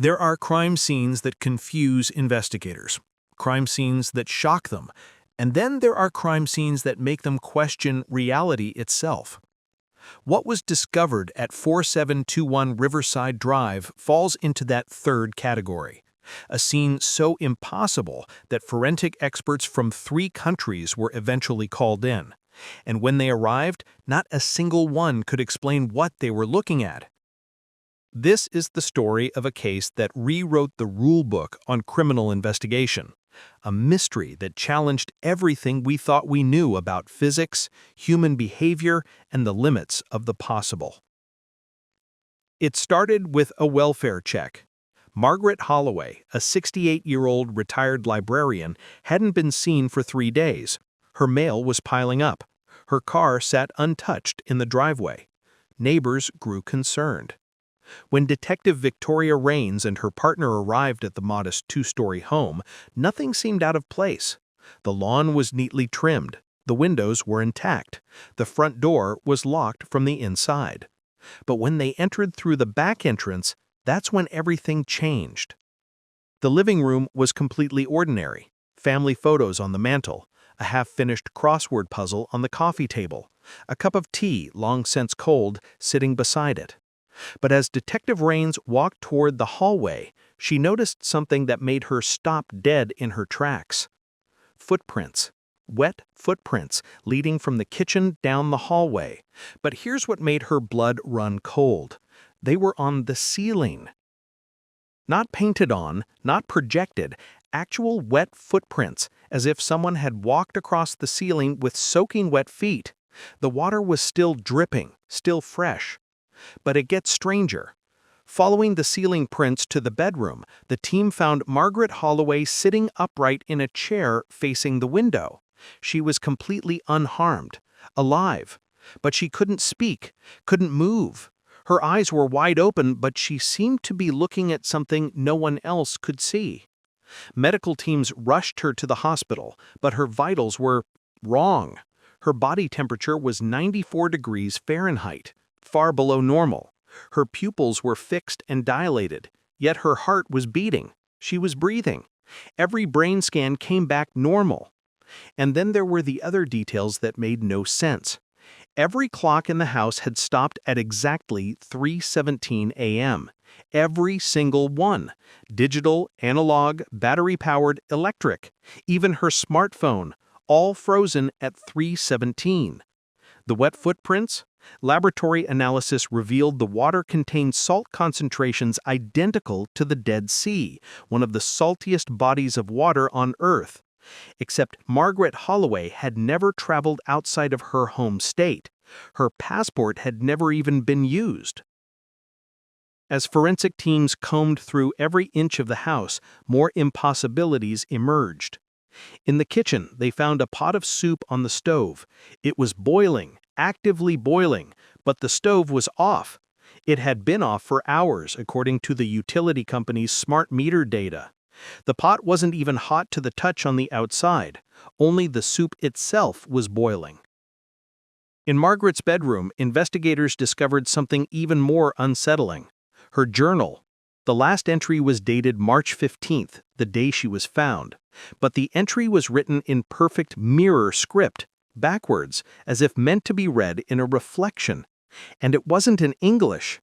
There are crime scenes that confuse investigators, crime scenes that shock them, and then there are crime scenes that make them question reality itself. What was discovered at 4721 Riverside Drive falls into that third category. A scene so impossible that forensic experts from 3 countries were eventually called in. And when they arrived, not a single one could explain what they were looking at. This is the story of a case that rewrote the rule book on criminal investigation, a mystery that challenged everything we thought we knew about physics, human behavior, and the limits of the possible. It started with a welfare check. Margaret Holloway, a 68-year-old retired librarian, hadn't been seen for 3 days. Her mail was piling up. Her car sat untouched in the driveway. Neighbors grew concerned. When Detective Victoria Rains and her partner arrived at the modest 2-story home, nothing seemed out of place. The lawn was neatly trimmed. The windows were intact. The front door was locked from the inside. But when they entered through the back entrance, that's when everything changed. The living room was completely ordinary. Family photos on the mantel, a half-finished crossword puzzle on the coffee table, a cup of tea, long since cold, sitting beside it. But as Detective Rains walked toward the hallway, she noticed something that made her stop dead in her tracks. Footprints. Wet footprints leading from the kitchen down the hallway. But here's what made her blood run cold. They were on the ceiling. Not painted on, not projected, actual wet footprints, as if someone had walked across the ceiling with soaking wet feet. The water was still dripping, still fresh. But it gets stranger. Following the ceiling prints to the bedroom, the team found Margaret Holloway sitting upright in a chair facing the window. She was completely unharmed, alive. But she couldn't speak, couldn't move. Her eyes were wide open, but she seemed to be looking at something no one else could see. Medical teams rushed her to the hospital, but her vitals were wrong. Her body temperature was 94 degrees Fahrenheit. Far below normal. Her pupils were fixed and dilated, yet her heart was beating. She was breathing. Every brain scan came back normal. And then there were the other details that made no sense. Every clock in the house had stopped at exactly 3:17 a.m. Every single one. Digital, analog, battery-powered, electric. Even her smartphone, all frozen at 3:17. The wet footprints? Laboratory analysis revealed the water contained salt concentrations identical to the Dead Sea, one of the saltiest bodies of water on Earth. Except Margaret Holloway had never traveled outside of her home state. Her passport had never even been used. As forensic teams combed through every inch of the house, more impossibilities emerged. In the kitchen, they found a pot of soup on the stove. It was boiling, actively boiling, but the stove was off. It had been off for hours, according to the utility company's smart meter data. The pot wasn't even hot to the touch on the outside. Only the soup itself was boiling. In Margaret's bedroom, investigators discovered something even more unsettling. Her journal. The last entry was dated March 15th, the day she was found. But the entry was written in perfect mirror script, backwards, as if meant to be read in a reflection. And it wasn't in English.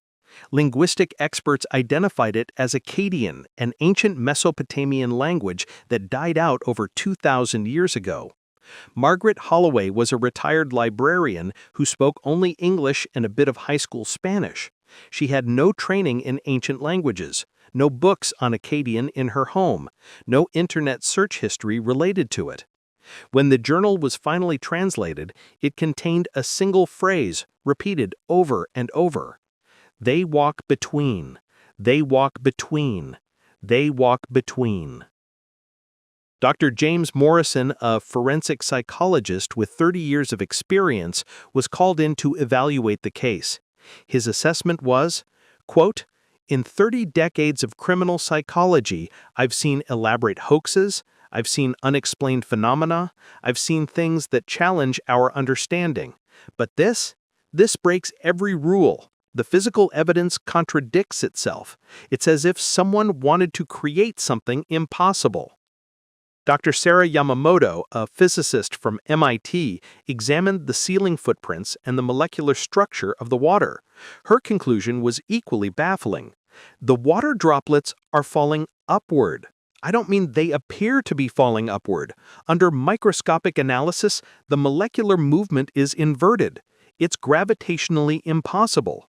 Linguistic experts identified it as Akkadian, an ancient Mesopotamian language that died out over 2,000 years ago. Margaret Holloway was a retired librarian who spoke only English and a bit of high school Spanish. She had no training in ancient languages, no books on Akkadian in her home, no internet search history related to it. When the journal was finally translated, it contained a single phrase repeated over and over. They walk between. They walk between. They walk between. Dr. James Morrison, a forensic psychologist with 30 years of experience, was called in to evaluate the case. His assessment was, quote, "In 30 decades of criminal psychology, I've seen elaborate hoaxes, I've seen unexplained phenomena, I've seen things that challenge our understanding. But this breaks every rule. The physical evidence contradicts itself. It's as if someone wanted to create something impossible. Dr. Sarah Yamamoto, a physicist from MIT, examined the ceiling footprints and the molecular structure of the water. Her conclusion was equally baffling. The water droplets are falling upward. I don't mean they appear to be falling upward. Under microscopic analysis, the molecular movement is inverted. It's gravitationally impossible.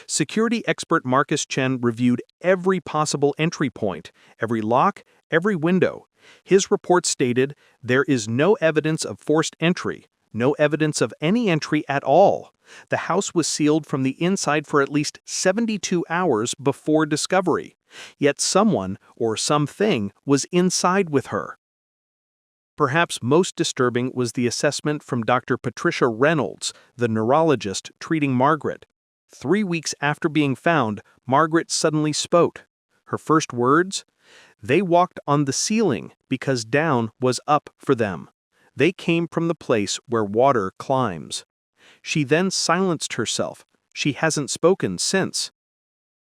Security expert Marcus Chen reviewed every possible entry point, every lock, every window. His report stated there is no evidence of forced entry, no evidence of any entry at all. The house was sealed from the inside for at least 72 hours before discovery. Yet someone or something was inside with her. Perhaps most disturbing was the assessment from Dr. Patricia Reynolds, the neurologist treating Margaret. 3 weeks after being found, Margaret suddenly spoke. Her first words? They walked on the ceiling because down was up for them. They came from the place where water climbs. She then silenced herself. She hasn't spoken since.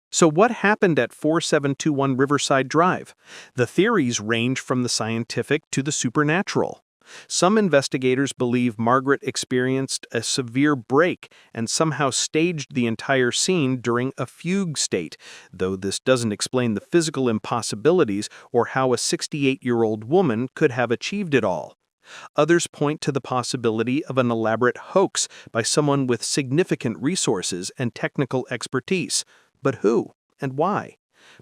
So what happened at 4721 Riverside Drive? The theories range from the scientific to the supernatural. Some investigators believe Margaret experienced a severe break and somehow staged the entire scene during a fugue state, though this doesn't explain the physical impossibilities or how a 68-year-old woman could have achieved it all. Others point to the possibility of an elaborate hoax by someone with significant resources and technical expertise. But who and why?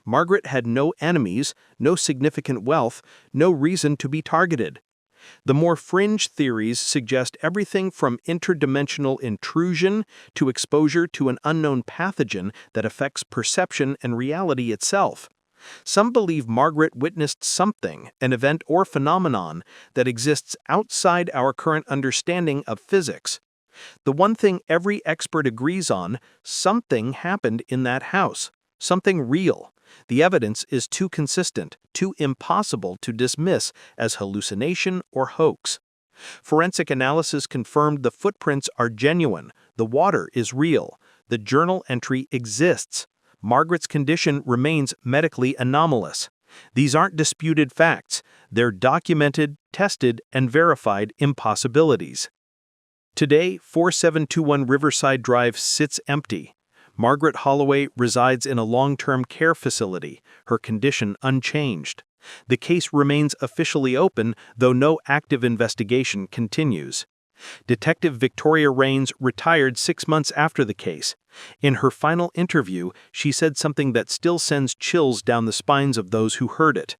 Margaret had no enemies, no significant wealth, no reason to be targeted. The more fringe theories suggest everything from interdimensional intrusion to exposure to an unknown pathogen that affects perception and reality itself. Some believe Margaret witnessed something, an event or phenomenon, that exists outside our current understanding of physics. The one thing every expert agrees on, something happened in that house, something real. The evidence is too consistent, too impossible to dismiss as hallucination or hoax. Forensic analysis confirmed the footprints are genuine, the water is real, the journal entry exists. Margaret's condition remains medically anomalous. These aren't disputed facts, they're documented, tested, and verified impossibilities. Today, 4721 Riverside Drive sits empty. Margaret Holloway resides in a long-term care facility, her condition unchanged. The case remains officially open, though no active investigation continues. Detective Victoria Rains retired 6 months after the case. In her final interview, she said something that still sends chills down the spines of those who heard it.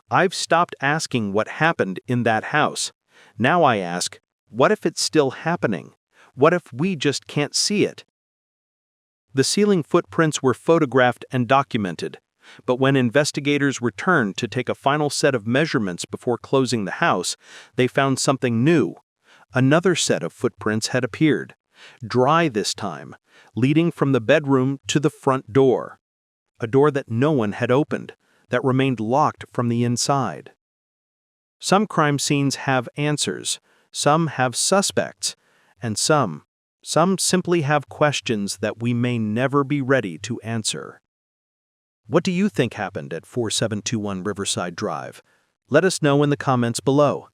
"I've stopped asking what happened in that house. Now I ask, what if it's still happening? What if we just can't see it?" The ceiling footprints were photographed and documented, but when investigators returned to take a final set of measurements before closing the house, they found something new. Another set of footprints had appeared, dry this time, leading from the bedroom to the front door. A door that no one had opened, that remained locked from the inside. Some crime scenes have answers, some have suspects, and some simply have questions that we may never be ready to answer. What do you think happened at 4721 Riverside Drive? Let us know in the comments below.